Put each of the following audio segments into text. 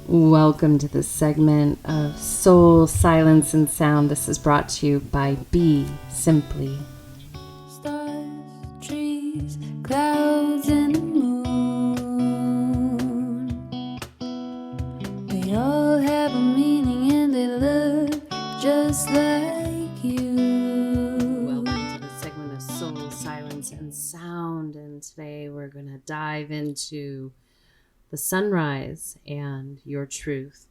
Welcome to this segment of Soul, Silence, and Sound. This is brought to you by BeSimply. Stars, trees, clouds, and the moon. They all have a meaning and they look just like you. Welcome to the segment of Soul, Silence, and Sound. And today we're going to dive into the sunrise and your truth.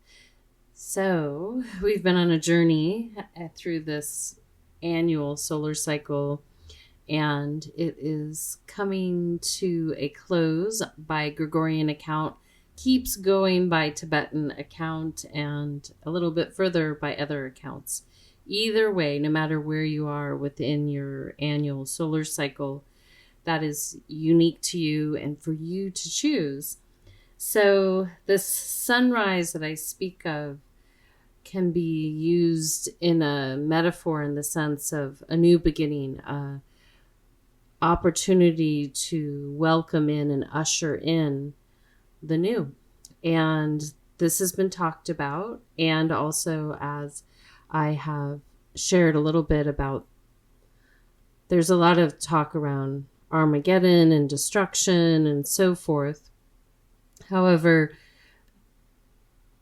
So we've been on a journey through this annual solar cycle, and it is coming to a close by Gregorian account, keeps going by Tibetan account, and a little bit further by other accounts. Either way, no matter where you are within your annual solar cycle, that is unique to you and for you to choose. So this sunrise that I speak of can be used in a metaphor in the sense of a new beginning, opportunity to welcome in and usher in the new. And this has been talked about, and also as I have shared a little bit about, there's a lot of talk around Armageddon and destruction and so forth. However,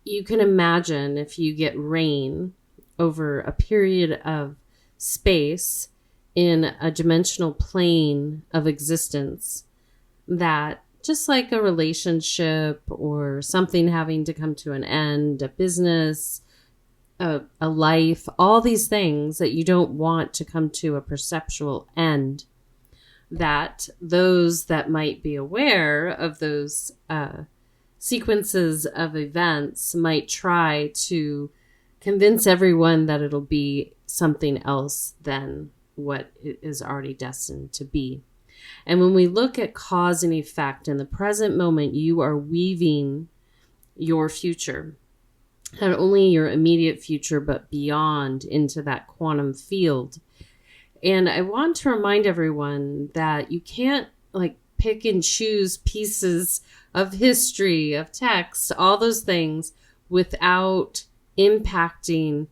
you can imagine if you get rain over a period of space in a dimensional plane of existence, that just like a relationship or something having to come to an end, a business, a life, all these things that you don't want to come to a perceptual end, that those that might be aware of those sequences of events might try to convince everyone that it'll be something else than what it is already destined to be. And when we look at cause and effect, in the present moment, you are weaving your future, not only your immediate future, but beyond into that quantum field. And I want to remind everyone that you can't pick and choose pieces of history, of text, all those things without impacting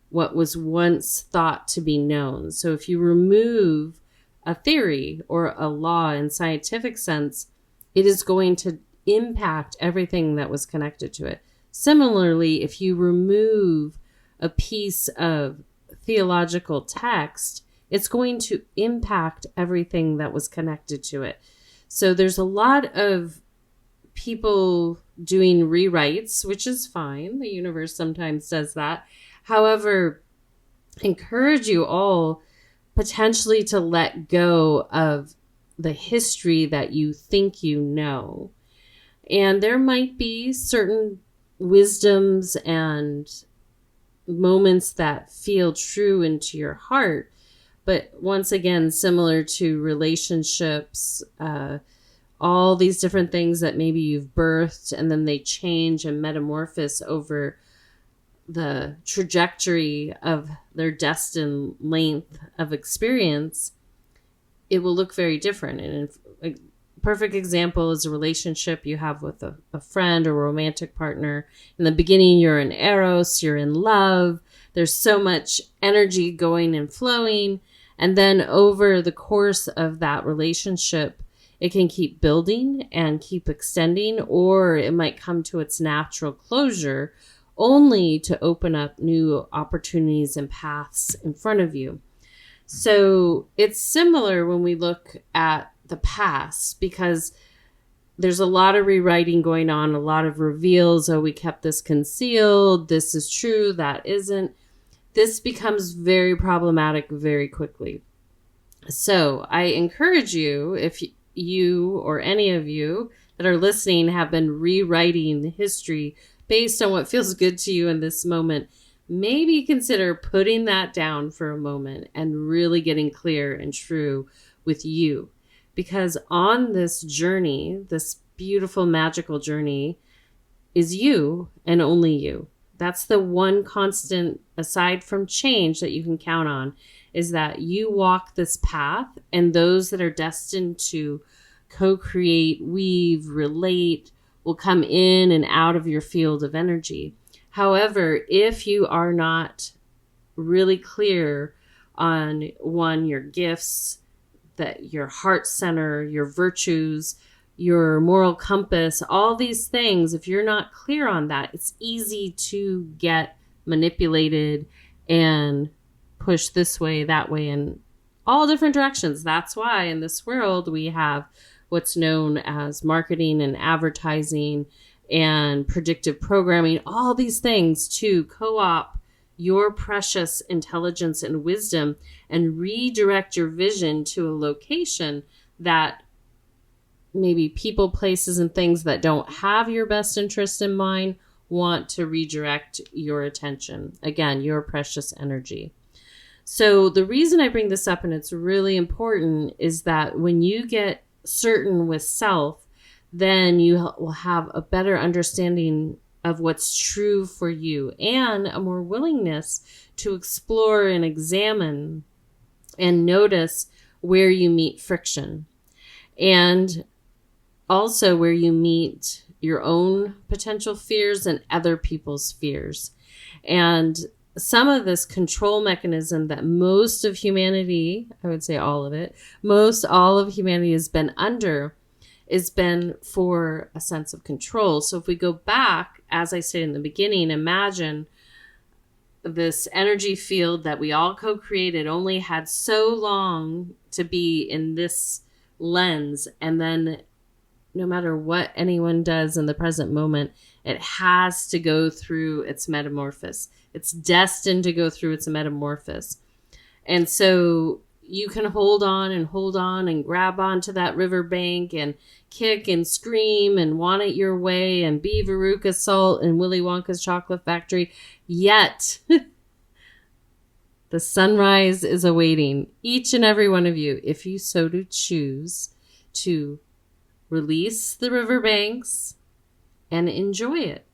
what was once thought to be known. So if you remove a theory or a law in scientific sense, it is going to impact everything that was connected to it. Similarly, if you remove a piece of theological text, it's going to impact everything that was connected to it. So there's a lot of people doing rewrites, which is fine. The universe sometimes does that. However, encourage you all potentially to let go of the history that you think you know. And there might be certain wisdoms and moments that feel true into your heart. But once again, similar to relationships, all these different things that maybe you've birthed and then they change and metamorphose over the trajectory of their destined length of experience, it will look very different. And a perfect example is a relationship you have with a friend or romantic partner. In the beginning, you're in eros, you're in love. There's so much energy going and flowing. And then over the course of that relationship, it can keep building and keep extending, or it might come to its natural closure only to open up new opportunities and paths in front of you. So it's similar when we look at the past, because there's a lot of rewriting going on, a lot of reveals. Oh, we kept this concealed. This is true. That isn't. This becomes very problematic very quickly. So I encourage you, if you or any of you that are listening have been rewriting history based on what feels good to you in this moment, maybe consider putting that down for a moment and really getting clear and true with you. Because on this journey, this beautiful, magical journey, is you and only you. That's the one constant, aside from change, that you can count on, is that you walk this path, and those that are destined to co-create, weave, relate, will come in and out of your field of energy. However, if you are not really clear on your gifts, that your heart center, your virtues, your moral compass, all these things, if you're not clear on that, it's easy to get manipulated and pushed this way, that way, in all different directions. That's why in this world we have what's known as marketing and advertising and predictive programming, all these things to co-opt your precious intelligence and wisdom and redirect your vision to a location that maybe people, places, and things that don't have your best interest in mind want to redirect your attention. Again, your precious energy. So the reason I bring this up, and it's really important, is that when you get certain with self, then you will have a better understanding of what's true for you and a more willingness to explore and examine and notice where you meet friction, and also where you meet your own potential fears and other people's fears. And some of this control mechanism that most of humanity, I would say all of it, all of humanity has been under, has been for a sense of control. So if we go back, as I said in the beginning, imagine this energy field that we all co-created only had so long to be in this lens, and then no matter what anyone does in the present moment, it has to go through its metamorphosis. It's destined to go through its metamorphosis. And so you can hold on and grab onto that riverbank and kick and scream and want it your way and be Veruca Salt and Willy Wonka's chocolate factory. Yet the sunrise is awaiting each and every one of you, if you so to choose, to release the riverbanks and enjoy it.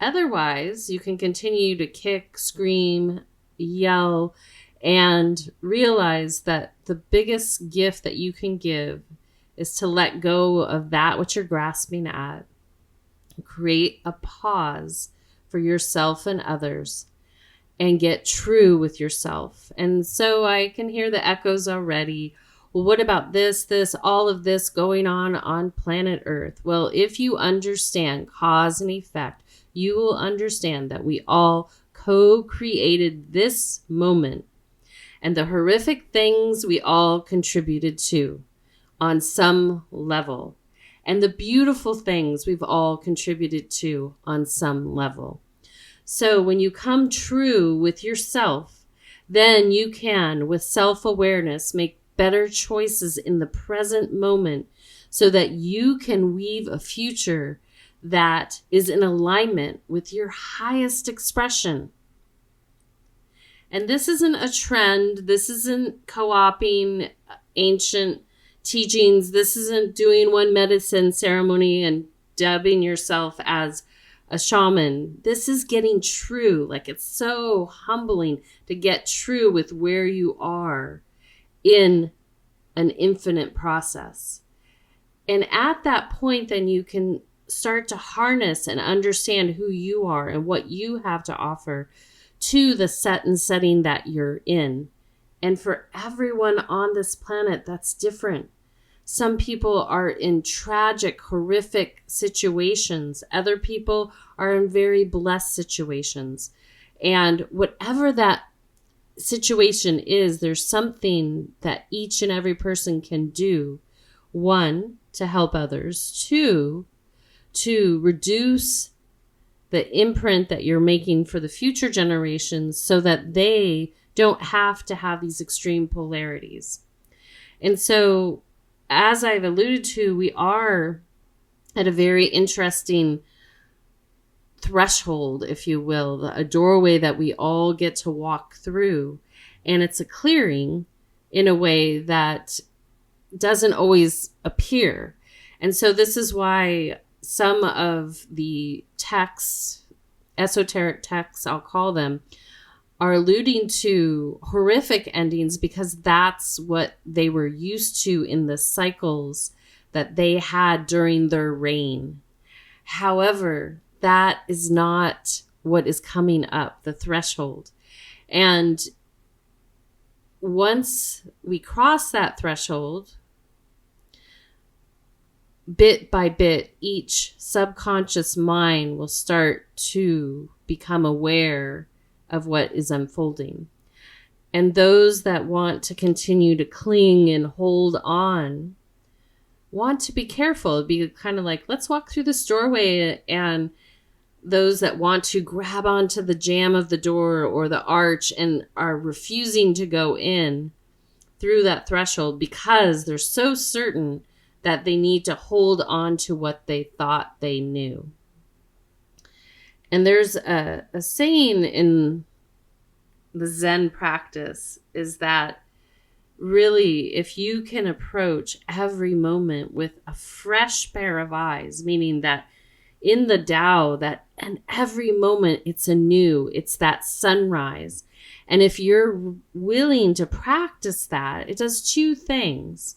Otherwise, you can continue to kick, scream, yell, and realize that the biggest gift that you can give is to let go of that which you're grasping at. Create a pause for yourself and others and get true with yourself. And so I can hear the echoes already. Well, what about this, all of this going on planet Earth? Well, if you understand cause and effect, you will understand that we all co-created this moment and the horrific things we all contributed to on some level, and the beautiful things we've all contributed to on some level. So when you come true with yourself, then you can, with self-awareness, make better choices in the present moment so that you can weave a future that is in alignment with your highest expression. And this isn't a trend. This isn't co-opting ancient teachings. This isn't doing one medicine ceremony and dubbing yourself as a shaman. This is getting true. Like, it's so humbling to get true with where you are in an infinite process. And at that point, then you can start to harness and understand who you are and what you have to offer to the set and setting that you're in. And for everyone on this planet, that's different. Some people are in tragic, horrific situations. Other people are in very blessed situations. And whatever that situation is, there's something that each and every person can do. One, to help others. Two, to reduce the imprint that you're making for the future generations so that they don't have to have these extreme polarities. And so, as I've alluded to, we are at a very interesting threshold, if you will, a doorway that we all get to walk through. And it's a clearing in a way that doesn't always appear. And so this is why some of the texts, esoteric texts, I'll call them, are alluding to horrific endings because that's what they were used to in the cycles that they had during their reign. However, that is not what is coming up, the threshold. And once we cross that threshold, bit by bit, each subconscious mind will start to become aware of what is unfolding. And those that want to continue to cling and hold on want to be careful. It'd be kind of like, let's walk through this doorway, and those that want to grab onto the jamb of the door or the arch and are refusing to go in through that threshold because they're so certain that they need to hold on to what they thought they knew. And there's a saying in the Zen practice is that really, if you can approach every moment with a fresh pair of eyes, meaning that in the Tao, that in every moment it's anew, it's that sunrise. And if you're willing to practice that, it does two things.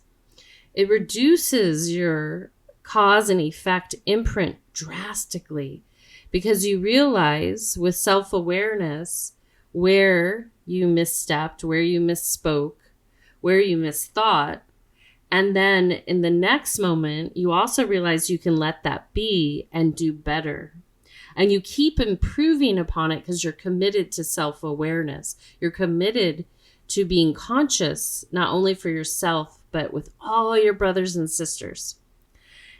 It reduces your cause and effect imprint drastically because you realize with self-awareness where you misstepped, where you misspoke, where you misthought. And then in the next moment, you also realize you can let that be and do better. And you keep improving upon it because you're committed to self-awareness. You're committed to being conscious, not only for yourself, but with all your brothers and sisters.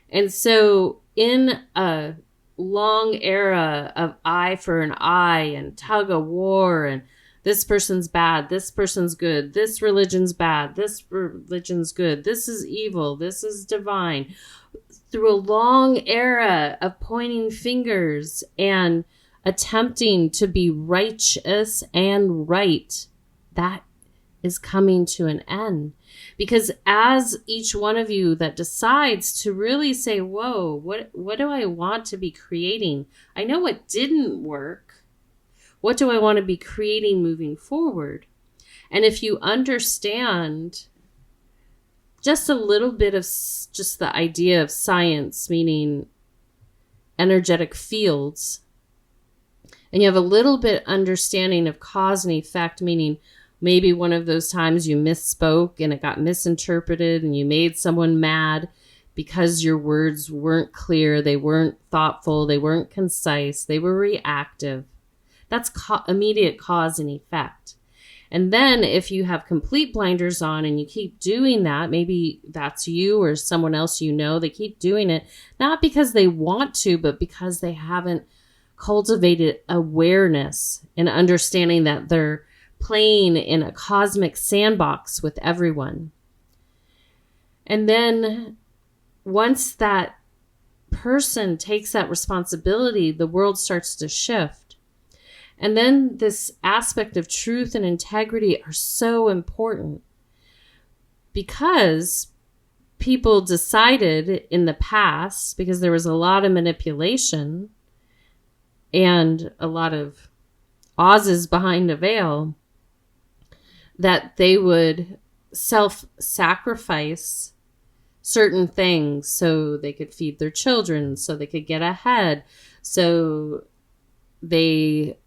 And so in a long era of eye for an eye and tug of war and this person's bad, this person's good, this religion's bad, this religion's good, this is evil, this is divine. Through a long era of pointing fingers and attempting to be righteous and right, that is coming to an end. Because as each one of you that decides to really say, whoa, what do I want to be creating? I know what didn't work. What do I want to be creating moving forward? And if you understand just a little bit of just the idea of science, meaning energetic fields, and you have a little bit understanding of cause and effect, meaning maybe one of those times you misspoke and it got misinterpreted and you made someone mad because your words weren't clear, they weren't thoughtful, they weren't concise, they were reactive. That's immediate cause and effect. And then if you have complete blinders on and you keep doing that, maybe that's you or someone else you know, they keep doing it, not because they want to, but because they haven't cultivated awareness and understanding that they're playing in a cosmic sandbox with everyone. And then once that person takes that responsibility, the world starts to shift. And then this aspect of truth and integrity are so important because people decided in the past, because there was a lot of manipulation and a lot of Oz's behind a veil, that they would self-sacrifice certain things so they could feed their children, so they could get ahead, so they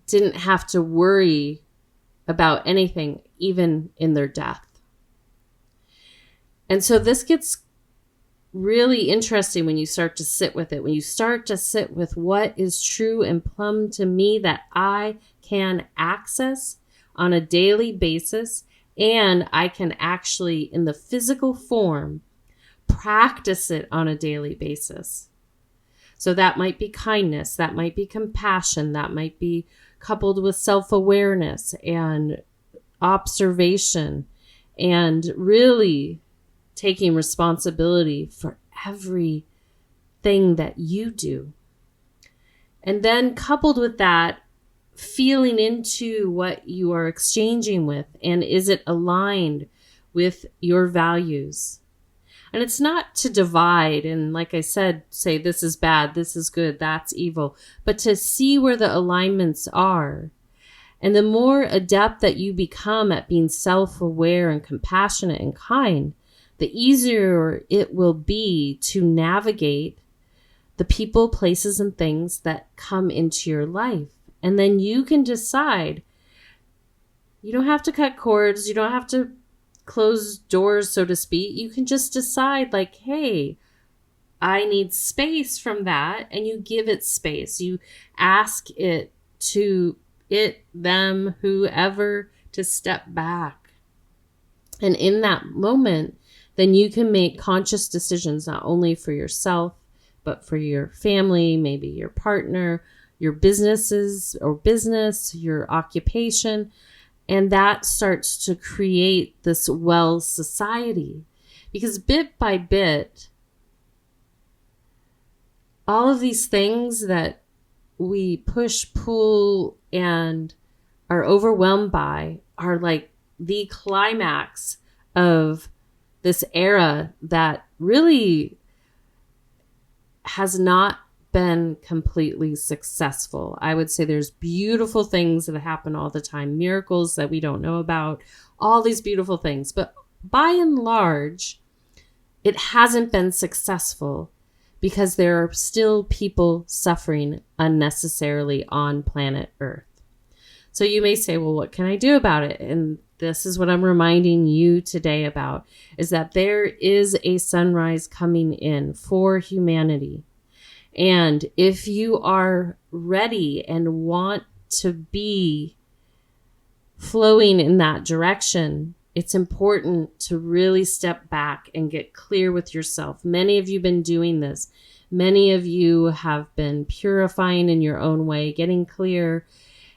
didn't have to worry about anything, even in their death. And so this gets really interesting when you start to sit with it, when you start to sit with what is true and plumb to me that I can access on a daily basis, and I can actually, in the physical form, practice it on a daily basis. So that might be kindness, that might be compassion, that might be coupled with self-awareness and observation and really taking responsibility for everything that you do. And then coupled with that, feeling into what you are exchanging with, and is it aligned with your values? And it's not to divide and, like I said, say this is bad, this is good, that's evil, but to see where the alignments are. And the more adept that you become at being self-aware and compassionate and kind, the easier it will be to navigate the people, places, and things that come into your life. And then you can decide. You don't have to cut cords. You don't have to close doors, so to speak. You can just decide, like, hey, I need space from that. And you give it space. You ask it to them, whoever, to step back. And in that moment, then you can make conscious decisions, not only for yourself, but for your family, maybe your partner, your businesses or business, your occupation. And that starts to create this well society. Because bit by bit, all of these things that we push, pull, and are overwhelmed by are like the climax of this era that really has not been completely successful. I would say there's beautiful things that happen all the time, miracles that we don't know about, all these beautiful things. But by and large, it hasn't been successful because there are still people suffering unnecessarily on planet Earth. So you may say, well, what can I do about it? And this is what I'm reminding you today about, is that there is a sunrise coming in for humanity. And if you are ready and want to be flowing in that direction, it's important to really step back and get clear with yourself. Many of you have been doing this. Many of you have been purifying in your own way, getting clear.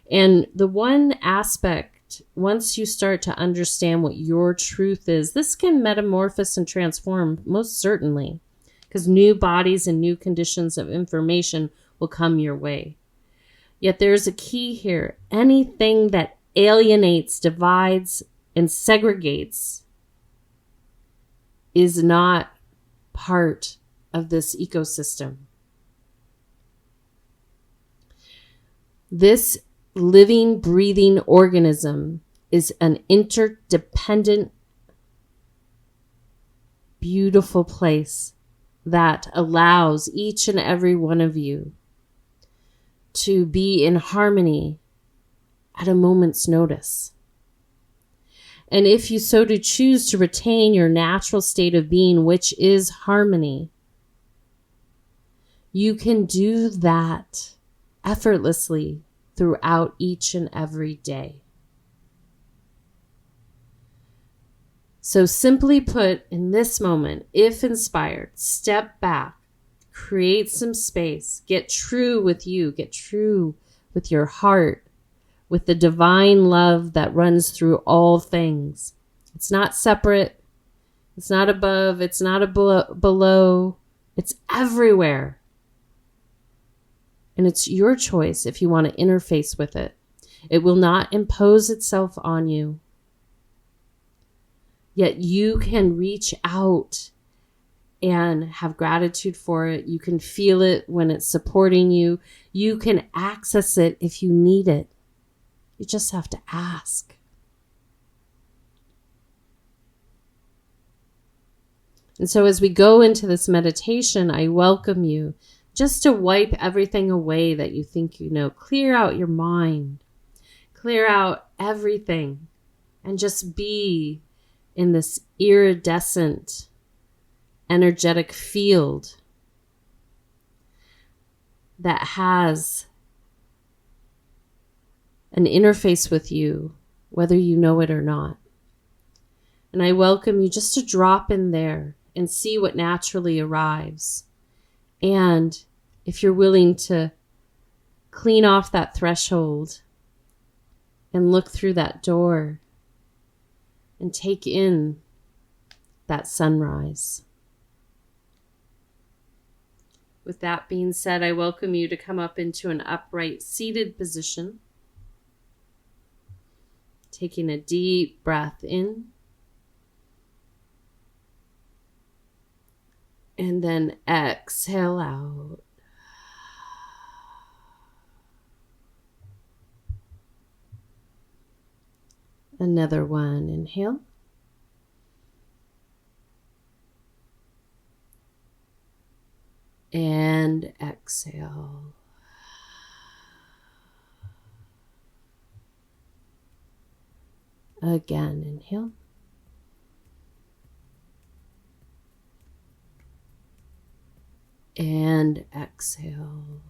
And the one aspect, once you start to understand what your truth is, this can metamorphose and transform, most certainly, because new bodies and new conditions of information will come your way. Yet there's a key here. Anything that alienates, divides, and segregates is not part of this ecosystem. This living, breathing organism is an interdependent, beautiful place that allows each and every one of you to be in harmony at a moment's notice. And if you so do choose to retain your natural state of being, which is harmony, you can do that effortlessly throughout each and every day. So simply put, in this moment, if inspired, step back, create some space, get true with you, get true with your heart, with the divine love that runs through all things. It's not separate. It's not above. It's not below. It's everywhere. And it's your choice if you want to interface with it. It will not impose itself on you. Yet you can reach out and have gratitude for it. You can feel it when it's supporting you. You can access it if you need it. You just have to ask. And so as we go into this meditation, I welcome you just to wipe everything away that you think you know. Clear out your mind. Clear out everything. And just be in this iridescent, energetic field that has an interface with you, whether you know it or not. And I welcome you just to drop in there and see what naturally arrives. And if you're willing to clean off that threshold and look through that door and take in that sunrise. With that being said, I welcome you to come up into an upright seated position. Taking a deep breath in. And then exhale out. Another one. Inhale. And exhale. Again, inhale. And exhale.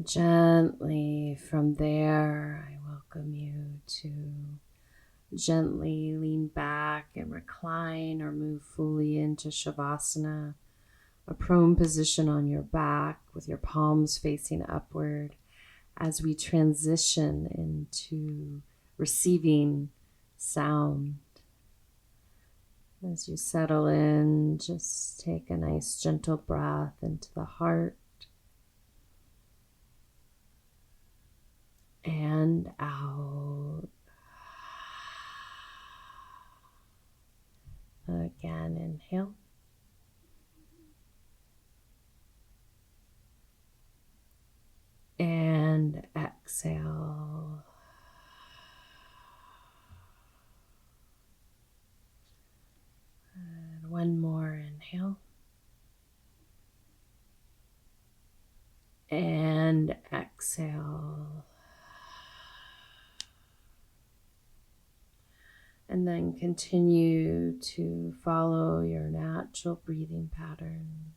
Gently from there, I welcome you to gently lean back and recline or move fully into Shavasana, a prone position on your back with your palms facing upward as we transition into receiving sound. As you settle in, just take a nice gentle breath into the heart and out. Again, inhale. And exhale. And one more inhale. And exhale. And then continue to follow your natural breathing pattern.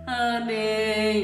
Ane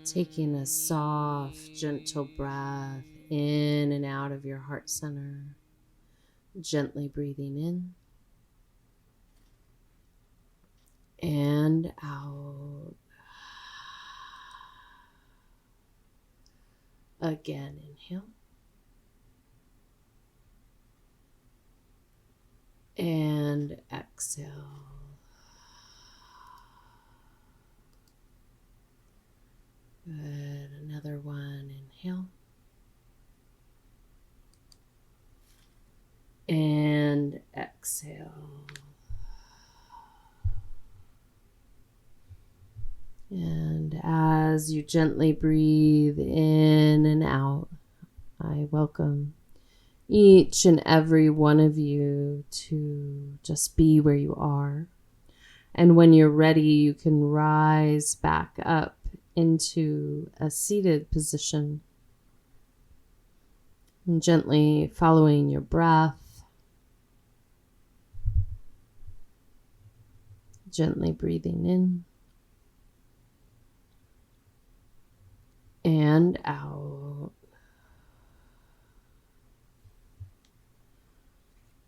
Taking a soft, gentle breath in and out of your heart center. Gently breathing in and out. Again, inhale. And exhale. Good. Another one. Inhale. And exhale. And as you gently breathe in and out, I welcome each and every one of you to just be where you are. And when you're ready, you can rise back up into a seated position and gently following your breath, gently breathing in and out.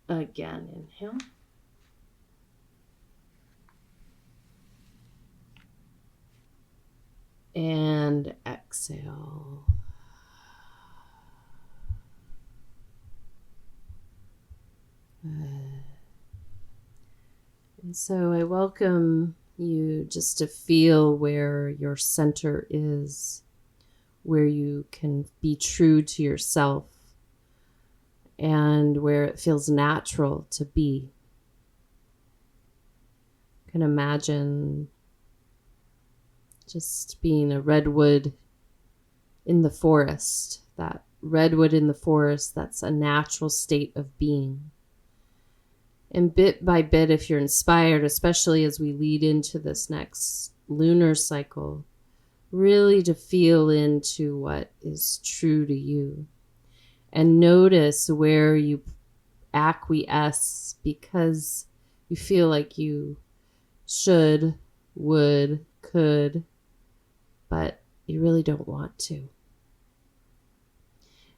Again, inhale. And exhale. And so I welcome you just to feel where your center is, where you can be true to yourself, and where it feels natural to be. You can imagine just being a redwood in the forest, that redwood in the forest, that's a natural state of being. And bit by bit, if you're inspired, especially as we lead into this next lunar cycle, really to feel into what is true to you. And notice where you acquiesce because you feel like you should, would, could, but you really don't want to.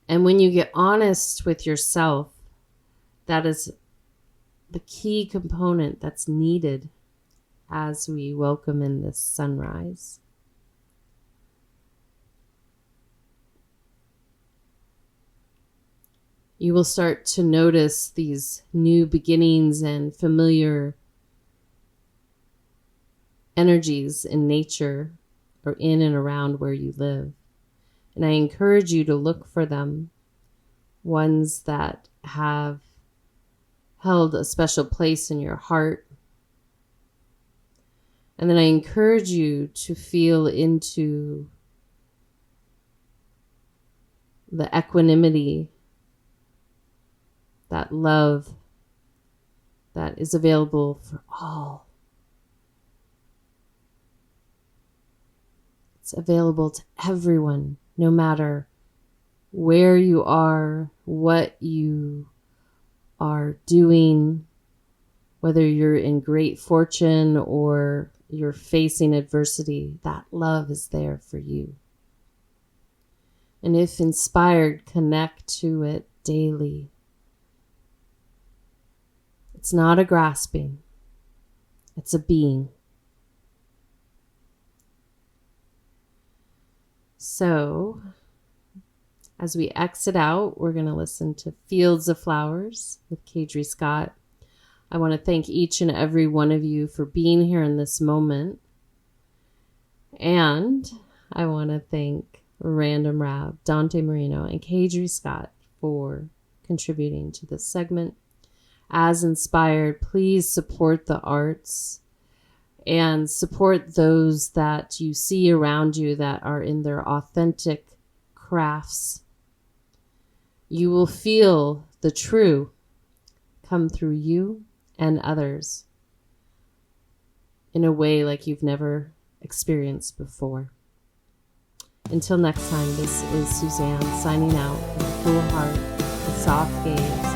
And when you get honest with yourself, that is the key component that's needed as we welcome in this sunrise. You will start to notice these new beginnings and familiar energies in nature or in and around where you live. And I encourage you to look for them, ones that have held a special place in your heart. And then I encourage you to feel into the equanimity, that love that is available for all. It's available to everyone, no matter where you are, what you are doing, whether you're in great fortune or you're facing adversity. That love is there for you. And if inspired, connect to it daily. It's not a grasping, it's a being. So, as we exit out, we're going to listen to Fields of Flowers with Kadri Scott. I want to thank each and every one of you for being here in this moment. And I want to thank Random Rab, Dante Marino, and Kadri Scott for contributing to this segment. As inspired, please support the arts and support those that you see around you that are in their authentic crafts. You will feel the true come through you and others in a way like you've never experienced before. Until next time, this is Suzanne signing out with a cool heart, a soft gaze,